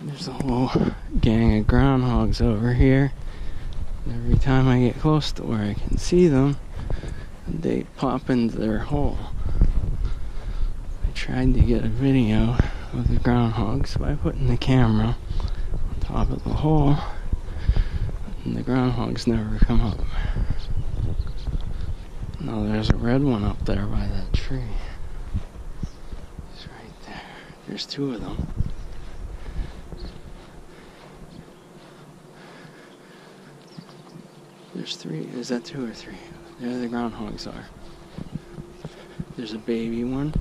There's a whole gang of groundhogs over here. And every time I get close to where I can see them, they pop into their hole. I tried to get a video of the groundhogs by putting the camera on top of the hole, and the groundhogs never come up. Now there's a red one up there by that tree. It's right there. There's two of them. There's three. Is that two or three? There the groundhogs are. There's a baby one.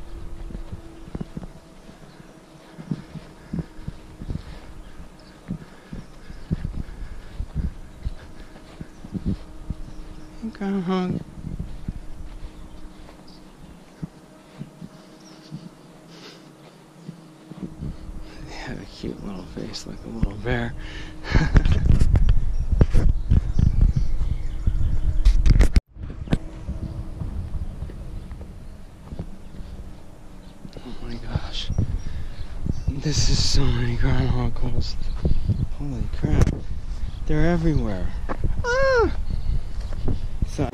Hey, groundhog. They have a cute little face like a little bear. Oh my gosh. This is so many groundhog holes. Holy crap. They're everywhere. Ah! So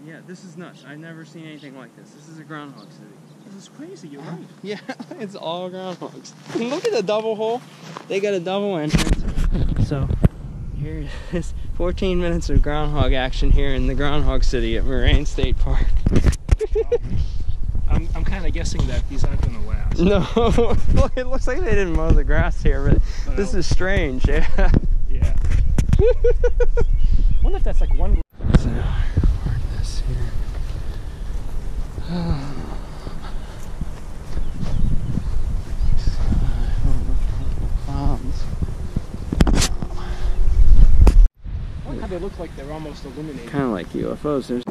Yeah, this is nuts. I've never seen anything like this. This is a groundhog city. This is crazy, you're right. Yeah, it's all groundhogs. Look at the double hole. They got a double entrance. So, here it is. 14 minutes of groundhog action here in the groundhog city at Moraine State Park. I'm kind of guessing that these aren't going to last. No, it looks like they didn't mow the grass here, but this is strange. Yeah. Yeah. I wonder if that's like one. So, record this here. I like how they look like they're almost illuminated. Kind of like UFOs. There's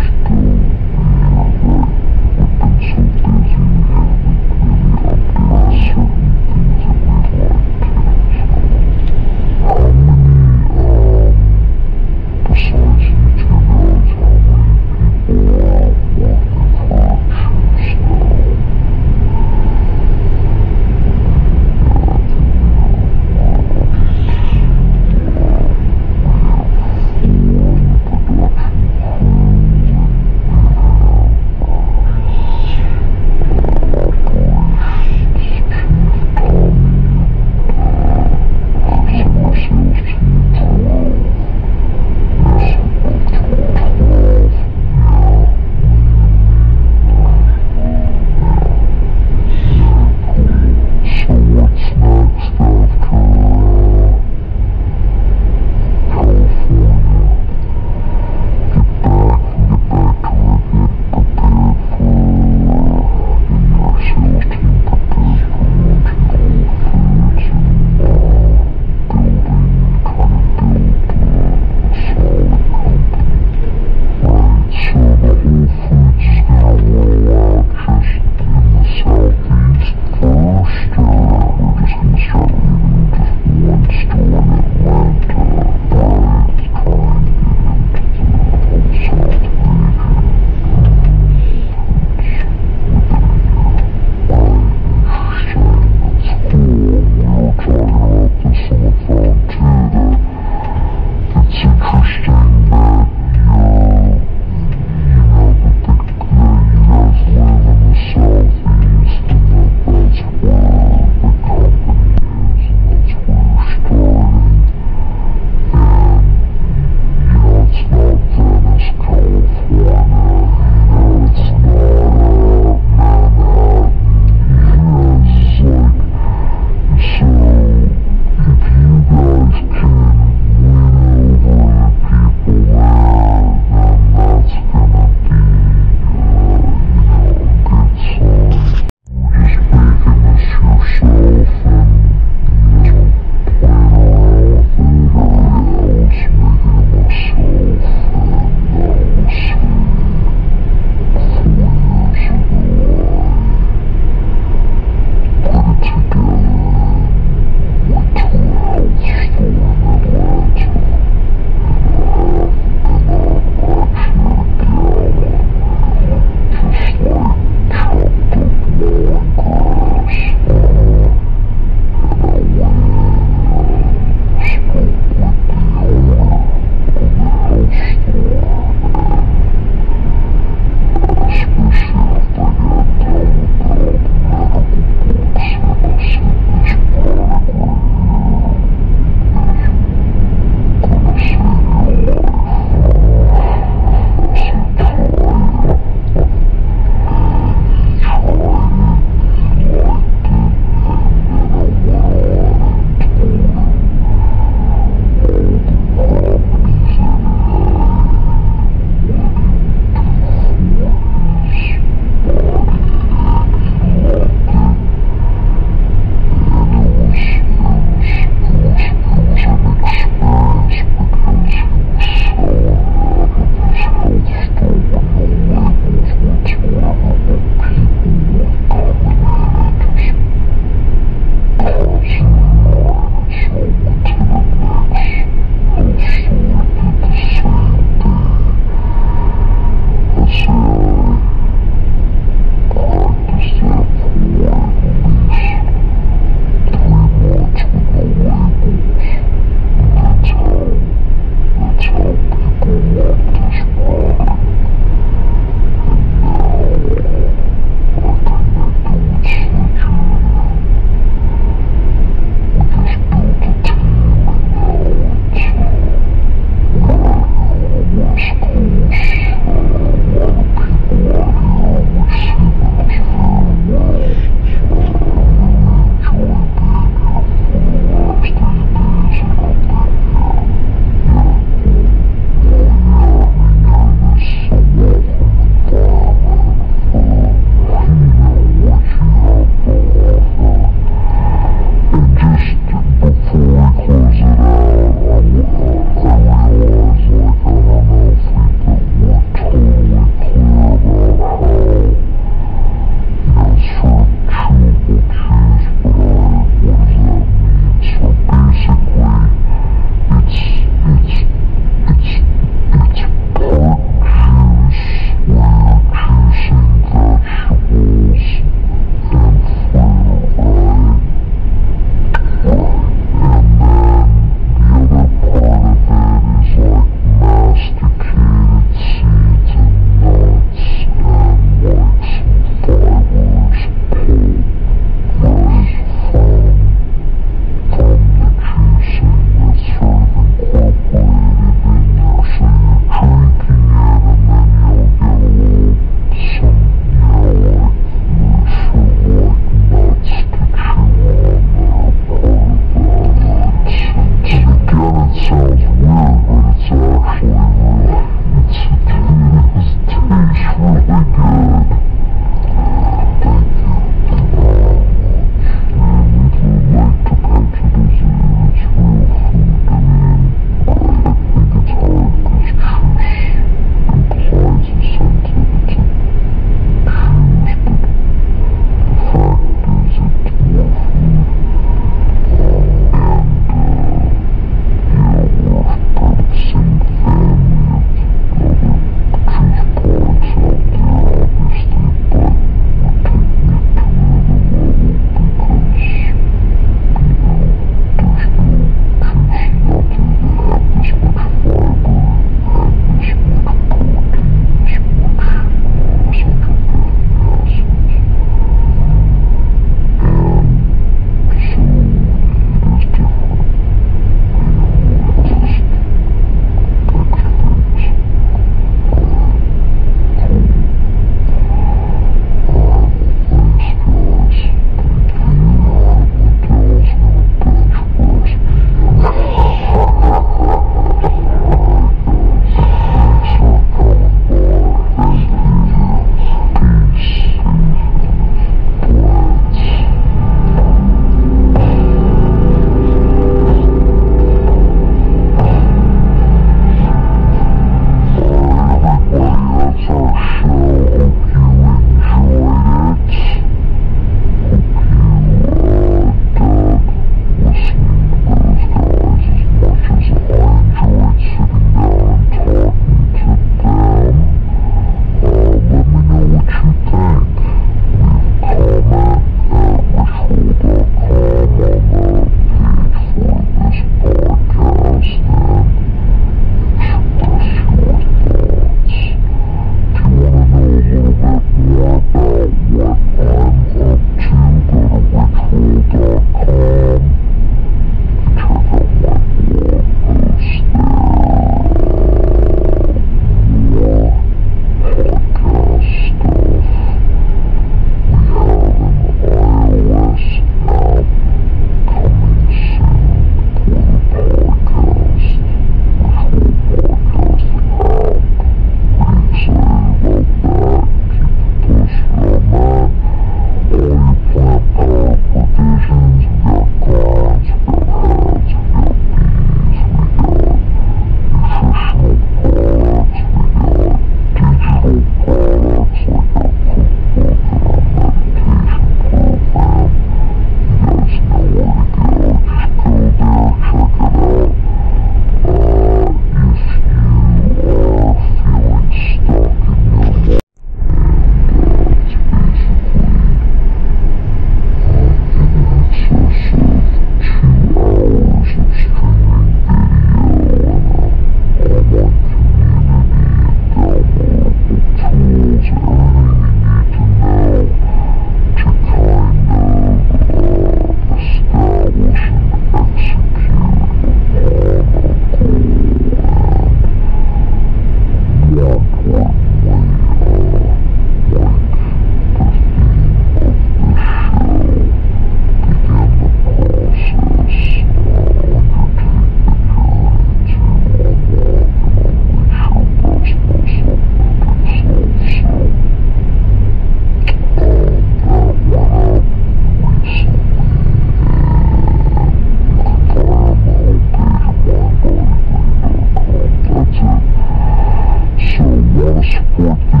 want to support the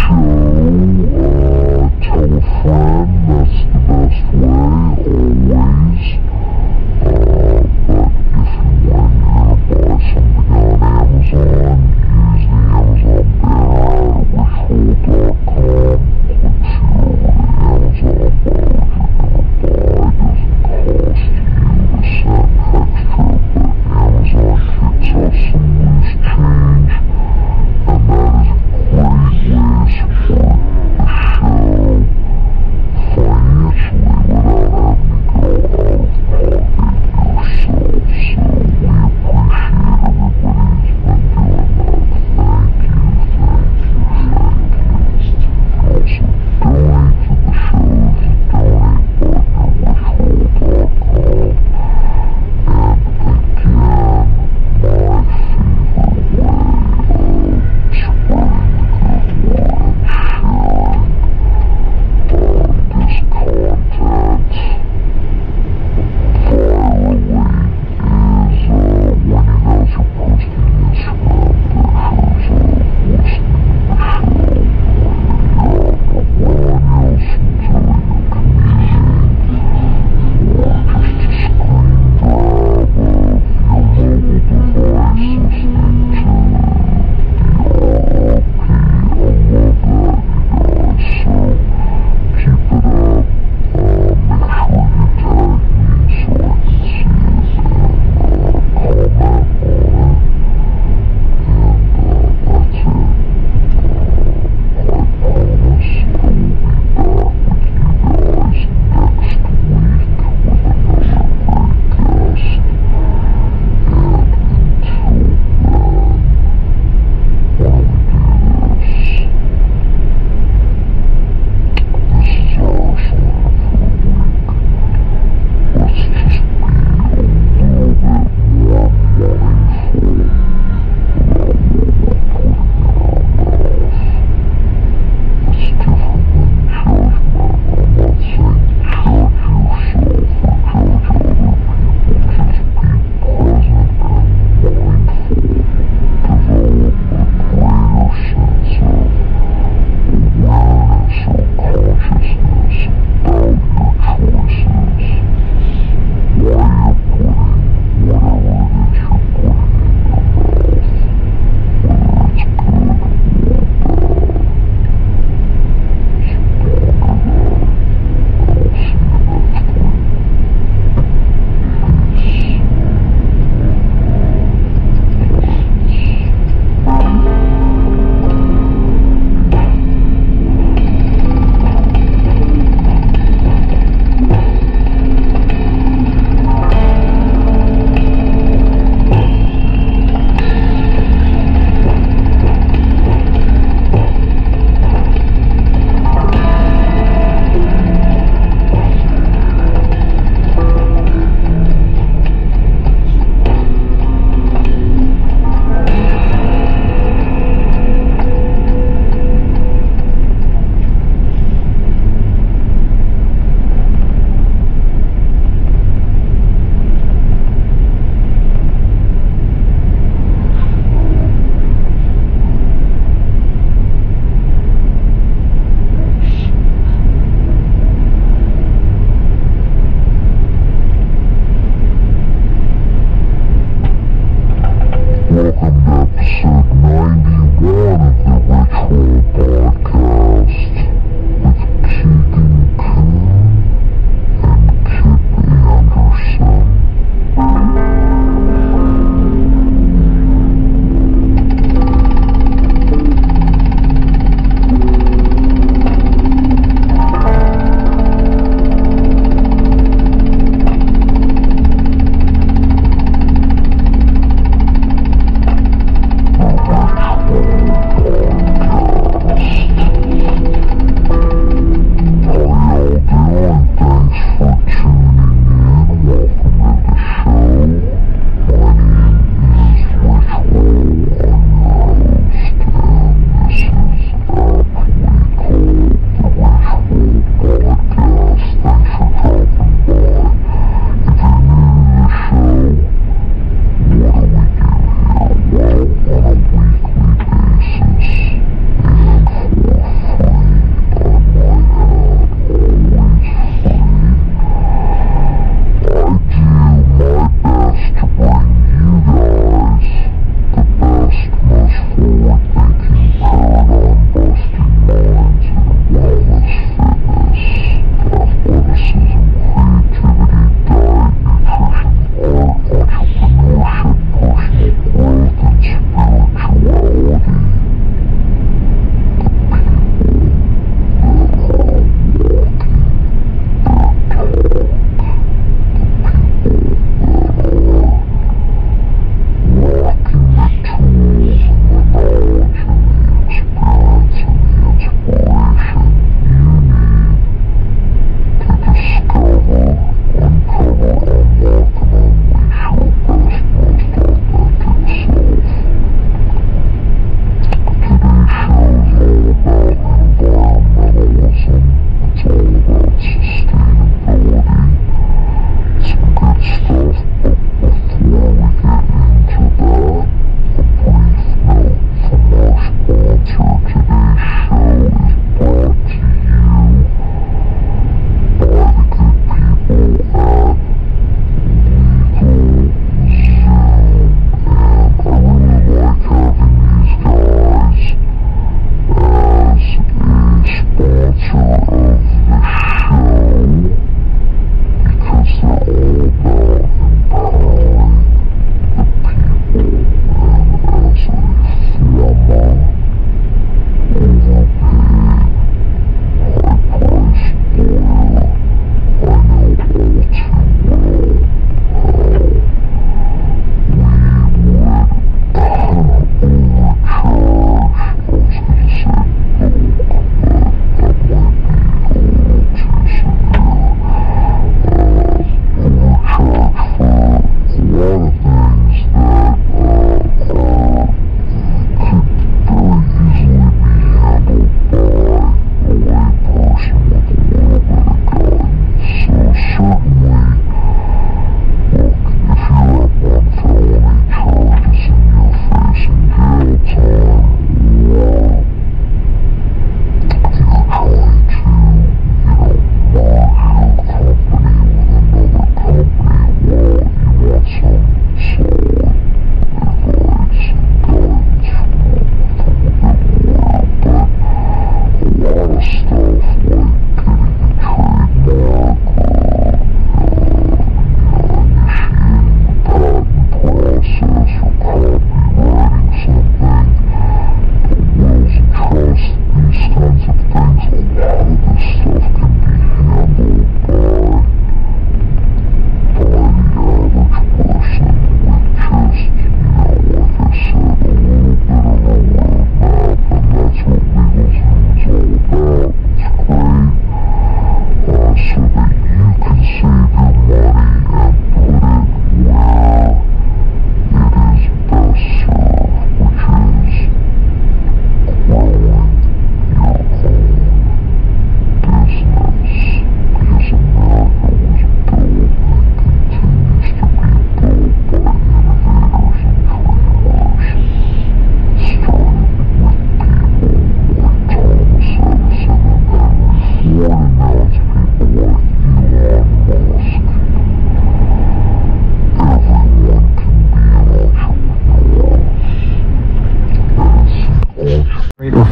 show, tell a friend. That's the best way, always. But if and when you're going to buy something on Amazon, use the Amazon banner at richroll.com. Clicks you over to Amazon, buy what you're going to buy. Doesn't cost you a cent extra, but Amazon kicks us some loose change, and that is a great way to support the show financially without having to go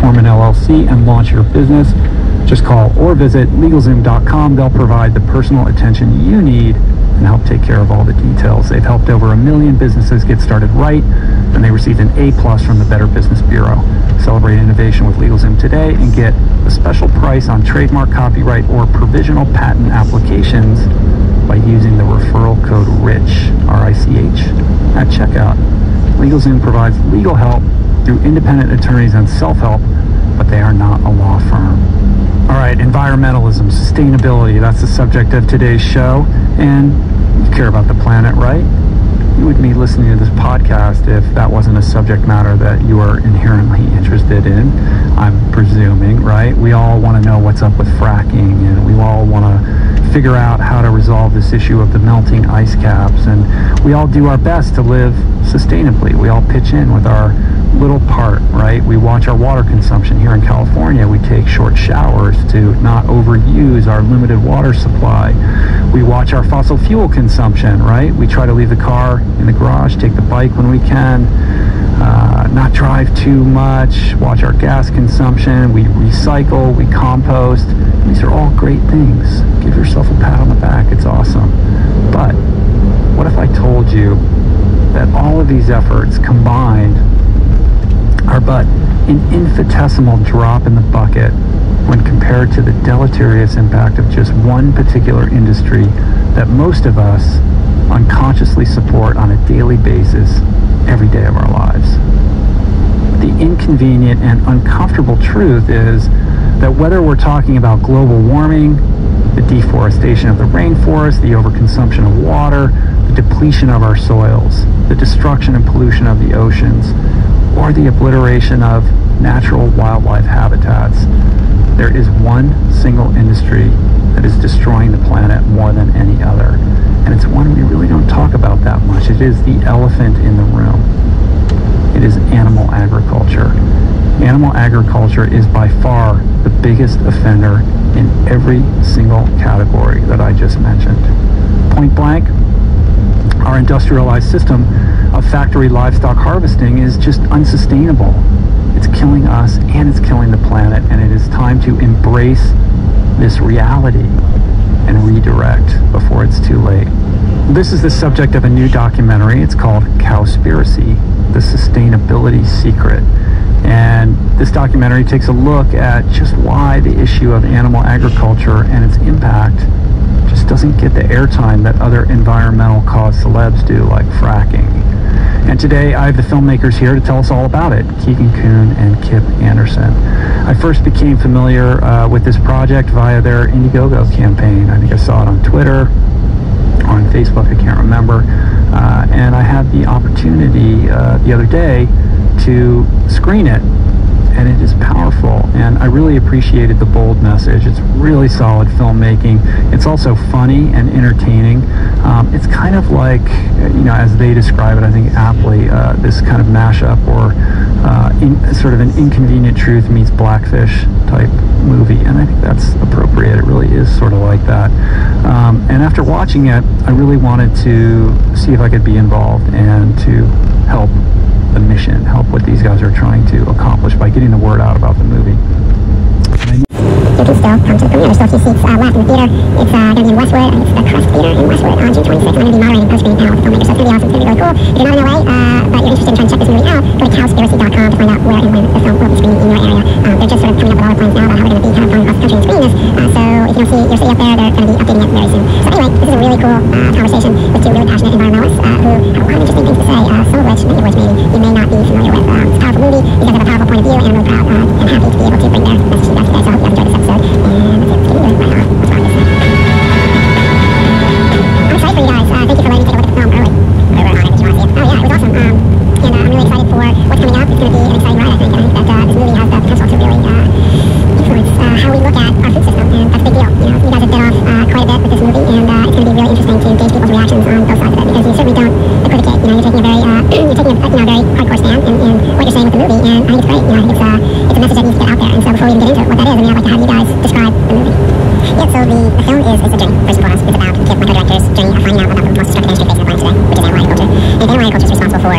form an LLC and launch your business, just call or visit LegalZoom.com. They'll provide the personal attention you need and help take care of all the details. They've helped over 1 million businesses get started right, and they received an A+ from the Better Business Bureau. Celebrate innovation with LegalZoom today and get a special price on trademark, copyright, or provisional patent applications by using the referral code RICH, R-I-C-H, at checkout. LegalZoom provides legal help through independent attorneys and self-help, but they are not a law firm. All right, environmentalism, sustainability, that's the subject of today's show. And you care about the planet, right? You wouldn't be listening to this podcast if that wasn't a subject matter that you are inherently interested in, I'm presuming, right? We all want to know what's up with fracking, and we all want to figure out how to resolve this issue of the melting ice caps, and we all do our best to live sustainably. We all pitch in with our little part, right? We watch our water consumption. Here in California, we take short showers to not overuse our limited water supply. We watch our fossil fuel consumption, right? We try to leave the car in the garage, take the bike when we can, not drive too much, watch our gas consumption, we recycle, we compost. These are all great things. Give yourself a pat on the back, it's awesome. But what if I told you that all of these efforts combined are but an infinitesimal drop in the bucket when compared to the deleterious impact of just one particular industry that most of us unconsciously support on a daily basis every day of our lives. The inconvenient and uncomfortable truth is that whether we're talking about global warming, the deforestation of the rainforest, the overconsumption of water, the depletion of our soils, the destruction and pollution of the oceans, or the obliteration of natural wildlife habitats, there is one single industry that is destroying the planet more than any other. And it's one we really don't talk about that much. It is the elephant in the room. It is animal agriculture. Animal agriculture is by far the biggest offender in every single category that I just mentioned. Point blank, our industrialized system of factory livestock harvesting is just unsustainable. It's killing us and it's killing the planet, and it is time to embrace this reality and redirect before it's too late. This is the subject of a new documentary. It's called Cowspiracy, The Sustainability Secret. And this documentary takes a look at just why the issue of animal agriculture and its impact just doesn't get the airtime that other environmental cause celebs do, like fracking. And today I have the filmmakers here to tell us all about it, Keegan Kuhn and Kip Anderson. I first became familiar with this project via their Indiegogo campaign. I think I saw it on Twitter or on Facebook, I can't remember. And I had the opportunity the other day to screen it, and it is powerful, and I really appreciated the bold message. It's really solid filmmaking. It's also funny and entertaining. It's kind of like, as they describe it, I think aptly, this kind of mashup or sort of an Inconvenient Truth meets Blackfish type movie, and I think that's appropriate. It really is sort of like that. And after watching it, I really wanted to see if I could be involved and to help the mission, help what these guys are trying to accomplish by getting the word out about the movie. You can still come to the premiere. There's still a few seats left in the theater. It's going to be in Westwood. It's the Crest Theater in Westwood on June 26th. I'm going to be moderating post-screening panel with the filmmakers, so it's going to be awesome. It's going to be really cool. If you're not in LA, but you're interested in trying to check this movie out, go to cowspiracy.com to find out where and when the film will be screening in your area. They're just sort of coming up with all the plans now about how we're going to be kind of going across the country and screening this. So if you don't see your city up there, they're going to be updating it very soon. So anyway, this is a really cool conversation with two really passionate environmentalists who have a lot of interesting things to say, some of which, many of which maybe you may not be familiar with. It's a powerful movie. These guys have a powerful point of view, and I'm really proud and happy to be able to bring their message to you guys today. So I hope you have enjoyed this episode. And that's it. I'm excited for you guys. Thank you for letting me take a look at the film early. Did you want to see it? Oh yeah, it was awesome. And I'm really excited for what's coming up. It's going to be an exciting ride, I think. And I think that this movie has the potential to really influence how we look at our food system, and that's a big deal. You guys have bit off quite a bit with this movie, and it's going to be really interesting to gauge people's reactions on both sides of it, because you certainly don't equivocate. You're taking a very very hardcore stand in what you're saying with the movie, and I think it's great. I think it's a message that needs to get out there. And so before we even get into what that is, I'd like to have you guys describe the movie. Yeah, so the film is a journey, first and foremost. It's about Kip, my co-director's journey of finding out about the most destructive industry facing the planet today, which is animal agriculture. And animal agriculture is responsible for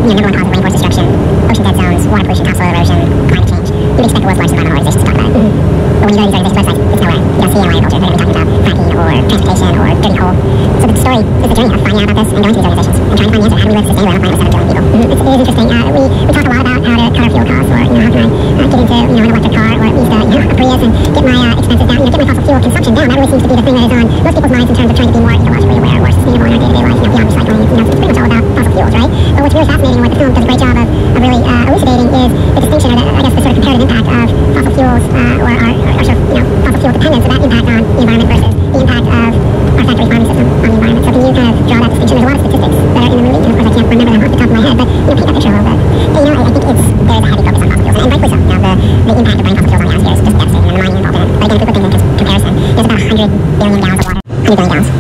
number one cause of rainforest destruction, ocean dead zones, water pollution, topsoil erosion, climate change. you'd expect the world's largest environmental organizations to talk about it. But when you go to these organizations' websites, it's nowhere. You don't see animal agriculture. They're going to be talking about fracking or transportation or dirty coal. So the story is the journey of finding out about this and going to these organizations and trying to find the answer. How do we live sustainably on a planet with 7 billion people? It is interesting. We talk a lot about how to cut our fuel costs, or how can I get into an electric car, or at least a Prius, and get my expenses down, get my fossil fuel consumption down. That really seems to be the thing that is on most people's minds in terms of trying to be more ecologically aware, more sustainable in our day-to-day life, beyond recycling. It's pretty much all about fossil fuels, right? But what's really fascinating and what the film does a great job of really elucidating is the distinction, or I guess the sort of comparative impact of fossil fuels, or our sort of fossil fuel dependence, or that impact on the environment versus the impact of our factory farming system on the environment. So can you kind of draw that distinction? There's a lot of statistics that are in the movie, and of course I can't remember them off the top of my head, but paint that picture a little bit. And, I think there's a heavy focus on fossil fuels, and rightfully so. The impact of burning fossil fuels on the atmosphere is just devastating, and the mining involved in it. But again, if we put things into comparison, there's about 100 billion gallons of water. 100 billion gallons.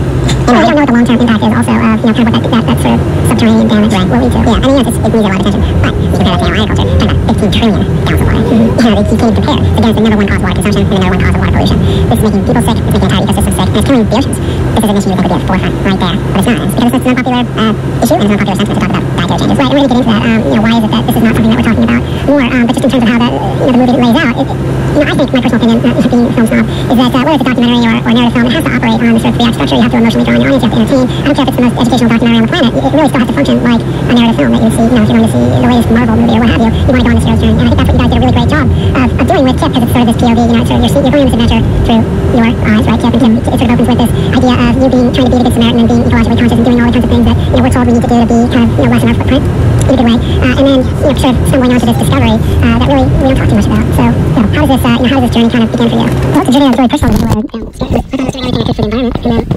And we don't know what the long-term impact is also of, kind of what that sort of subterranean damage will lead to. Yeah, I mean, it needs a lot of attention. But you compare that to animal agriculture, talking about 15 trillion gallons of water. You can't even compare. Again, it's the number one cause of water consumption and the number one cause of water pollution. This is making people sick, it's making entire ecosystems sick, and it's killing the oceans. This is an issue you think would be at the forefront right there, but it's not. It's because it's an unpopular issue, and it's an unpopular sentiment to talk about dietary changes. Right, and we're going to get into that. Why is it that this is not something that we're talking about more? But just in terms of how the movie lays out, I think my personal opinion, being a film snob, is that whether it's a documentary or a narrative film, it has to operate on the sort of 3-act structure. You have to emotionally draw on your audience, you have to entertain. I don't care if it's the most educational documentary on the planet. It really still has to function like a narrative film that you would see, if you're going to see the latest Marvel movie or what have you. You want to go on this hero's journey, and I think that's what you guys did a really great job of doing with Kip, because it's sort of this POV. It's sort of you're going on this adventure through your eyes, right, Kip? And Kip, it sort of opens with this idea of you trying to be the good Samaritan and being ecologically conscious and doing all the kinds of things that we're told we need to do to be kind of lessen our footprint in a good way. And then sort of stumbling onto this discovery that really we don't talk too much about. So how does this journey kind of begin for you? Well, it's a journey that was really personal. I thought I was doing everything I could for the environment, and then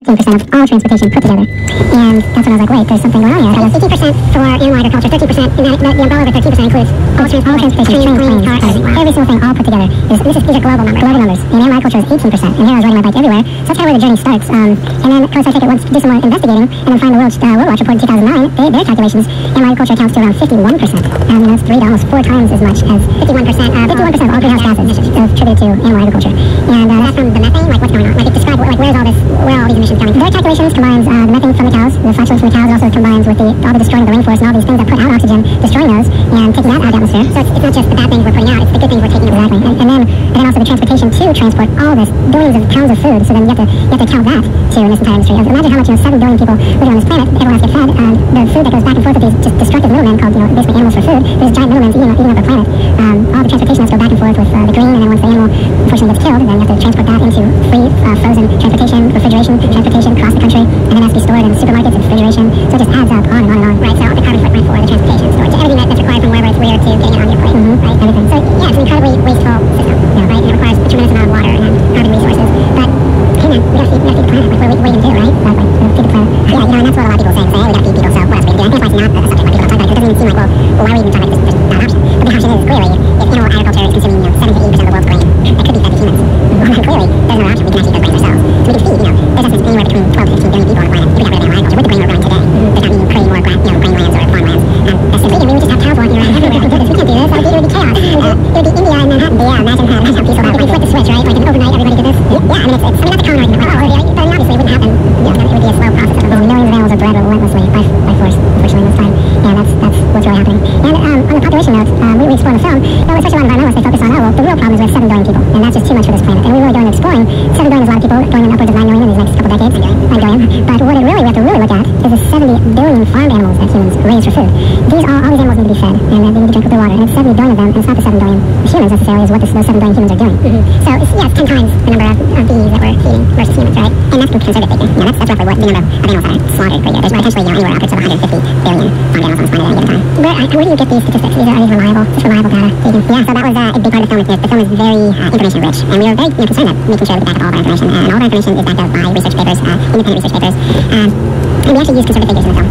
15% of all transportation put together. And that's when I was like, wait, there's something going on here. 18% for animal agriculture, 13%, and the umbrella of the 13% includes all transportation, trains, cars, every single thing all put together. These are global numbers. And animal agriculture is 18%. And here I was riding my bike everywhere. So that's kind of where the journey starts. And then, of course, I take it once, do some more investigating, and then find the World Watch report in 2009. Their calculations, animal agriculture accounts to around 51%. And that's 3 to almost 4 times as much as 51% of all greenhouse gases attributed to animal agriculture. And that's from the methane? Like, what's going on? Like, describe, where are all these emissions coming from? Their calculations combines the methane from the cows, the flatulence from the cows, also combines with all the destroying of the rainforest and all these things that put out oxygen, destroying those and taking that out of the atmosphere. So it's not just the bad things we're putting out, it's the good things we're taking in. Exactly. And then also the transportation to transport all this billions of pounds of food. So then you have to count that too in this entire industry. Imagine how much 7 billion people living on this planet, everyone has to get fed, and the food that goes back and forth with these just destructive middlemen called basically animals for food. There's giant middlemen eating up the planet. All the transportation has to go back and forth with the green, and then once the animal unfortunately gets killed, then you have to transport that into free frozen transportation, refrigeration transportation across the country, and then it has to be stored in supermarkets and refrigeration. So it just adds up on and on and on. Right, so the carbon footprint for the transportation, storage, everything that's required from wherever it's weird to getting it on your plate. Right, everything. So yeah, it's an incredibly wasteful system. Right, and it requires a tremendous amount of water and carbon resources. But hey man, we gotta feed the planet. Like, what are you gonna do, right? Exactly. Feed the planet. Yeah, and that's what a lot of people say. Say, hey, we gotta feed people, so what else are we gonna do? I think that's why it's not a subject where people don't talk about it. It doesn't even seem like, well, why are we even talking about this? There's not an option. But the option is clearly, if animal agriculture is consuming 7 to 80% of the world's grain, that could be fed to humans. Clearly, there's another option. We can actually eat those grains ourselves. So we can feed, there's estimates anywhere between 12 to 15 billion people on the planet. If we got rid of animal agriculture with the grain we're growing today, does not mean creating more grainlands or farmlands. That's simply, we would just have cows walking around everywhere. We can't do this. It would be chaos. It would be India and Manhattan. Yeah, imagine how peaceful that would be. If we flip the switch, right? Like overnight, everybody did this. Yeah, I mean, that's a common argument. But obviously, it wouldn't happen. It would be a slow process. Millions of animals are bred relentlessly by force, unfortunately, this time. And that's what's really happening. And on the population note, we explore in the film, especially a lot of environmentalists, they focus on, the real problem is we have 7 billion people, and that's just too much for this planet. And we really go into exploring. 7 billion is a lot of people, going in upwards of 9 million in these next couple decades. 9 billion. But what we have to really look at is the 70 billion farmed animals that humans raise for food. All these animals need to be fed, and they need to drink with their water. And it's 70 billion of them, and it's not the 7 billion humans necessarily, is what those 7 billion humans are doing. So it's 10 times the number of bees that we're feeding versus humans, right? And that's conservative thinking. That's roughly what the number of animals that are slaughtered per year. There's potentially anywhere upwards of 150 billion farmed animals on this planet at any given time. Where do you get these statistics? Are these reliable? Just reliable data? Yeah, so that was a big part of the film. The film is very information rich, and we were very concerned that making sure that we back up all of our information. And all of our information is backed up by research papers, independent research papers. And we actually use conservative figures in the film.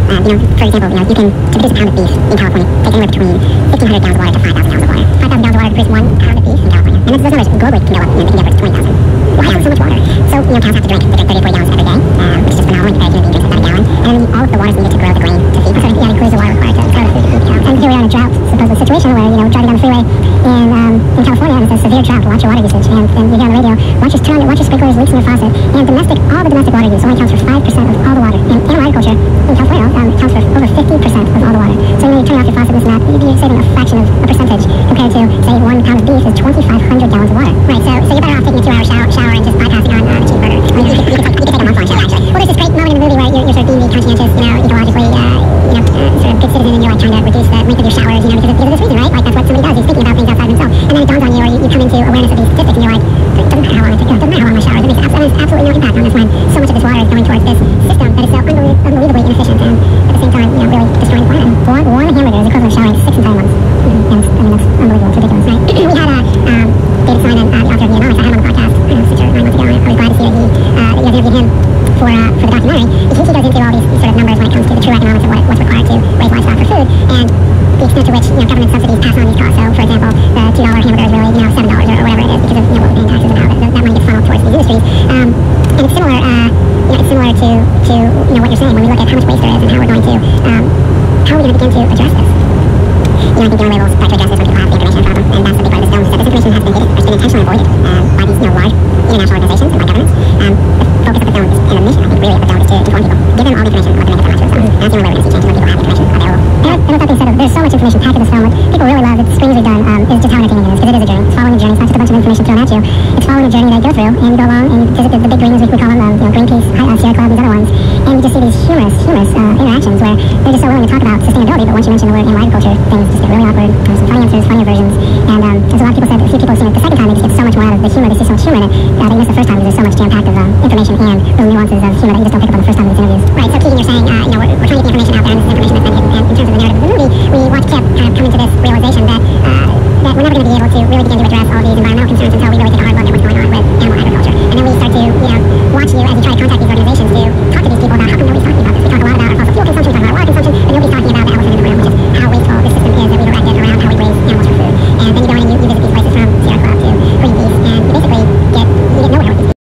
For example, you can, to produce a pound of beef in California, take anywhere between 1,500 gallons of water to 5,000 gallons of water. 5,000 gallons of water to produce 1 pound of beef in California. And those numbers globally can go up, they can go up to 20,000. Why is there so much water? So, cows have to drink 30 or 40 gallons every day, which is just phenomenal compared to human being drinks about a gallon. And then all of the water is needed to grow the grain to feed. So, it includes the water required to grow the food to feed cows. And here we are in a drought, supposedly situated situation where, you know, driving down the freeway in California, and it says severe drought, watch your water usage, and you hear on the radio, watch your sprinklers, leaks in your faucet, and all the domestic water use only accounts for 5% of all the water. And animal agriculture in California accounts for over 50% of all the water. So, you know, you're turning off your faucet, this and that, you're saving a fraction of a percentage compared to, say, 1 pound of beef is 2,500 gallons of water. Right, so you're better off taking a 2-hour shower and just bypassing on a cheeseburger. I mean, you could take a month-long shower, actually. Well, there's this great moment in the movie where you're sort of being the conscientious, you know, ecologically, sort of good citizen, and you're like trying to reduce the length of your showers, you know, because of this reason, right? Like, that's what somebody does. He's thinking about things outside of himself. And then it dawns on you, or you come into awareness of these statistics, and you're like, it doesn't matter how long I take, it doesn't matter how long my shower is. It makes absolutely no impact on this when so much of this water is going towards this system that is so unbelievably inefficient, and at the same time, you know, really destroying the planet. One hamburger is equivalent to showering 6 entire months. And it's, I mean, that's unbelievable. It's ridiculous, right? We had David Simon, the author of The Economics. I had him on the podcast 6 or 9 months ago, and I was glad to see that you guys interviewed him for the documentary. He goes into all these sort of numbers when it comes to the true economics of what's required to raise livestock for food, and the extent to which, you know, government subsidies pass on these costs. So, for example, the $2 hamburger is really, you know, $7 or whatever it is, because of, you know, what we're paying taxes and how that money gets funneled towards these industries. And it's similar, to you know, what you're saying when we look at how much waste there is and how we're going to begin to address this. You know, I think the only way we'll start to address this when people have the information in front of them, and that's the big part of this film, is that this information has been hidden, or has been intentionally avoided by these, you know, large international organizations and by governments. The focus of the film is, and the mission, I think, really, of the film is to inform people, give them all the information on what to make of their lives for themselves. And that's the only way we're going to see change, when people have the information available. And with that being said, there's so much information packed in this film. What people really love, it's screenings we've done, is just how entertaining it is, because it is a journey. It's following a journey. It's not just a bunch of information thrown at you. It's following a journey that you go through, and you go along, and you visit the big green, as we call them, you know, Greenpeace, Sierra Club, these other ones, and you just see these humorous interactions where they're just so willing to talk about sustainability, but once you mention the word animal agriculture, things just get really awkward. There's some funny answers, funnier versions, and as a lot of people said, a few people have seen it the second time, they just get so much more out of the humor. They see so much humor in it that they miss the first time, because there's so much jam-packed of information and those nuances of humor that you just don't pick up on the first time in these interviews. Right, so Keegan, you're saying, you know, we're trying to get the information out there, and this is information that's been hidden. And in terms of the narrative of the movie, we watch Kip kind of come into this realization that we're never going to be able to really begin to address all these environmental concerns until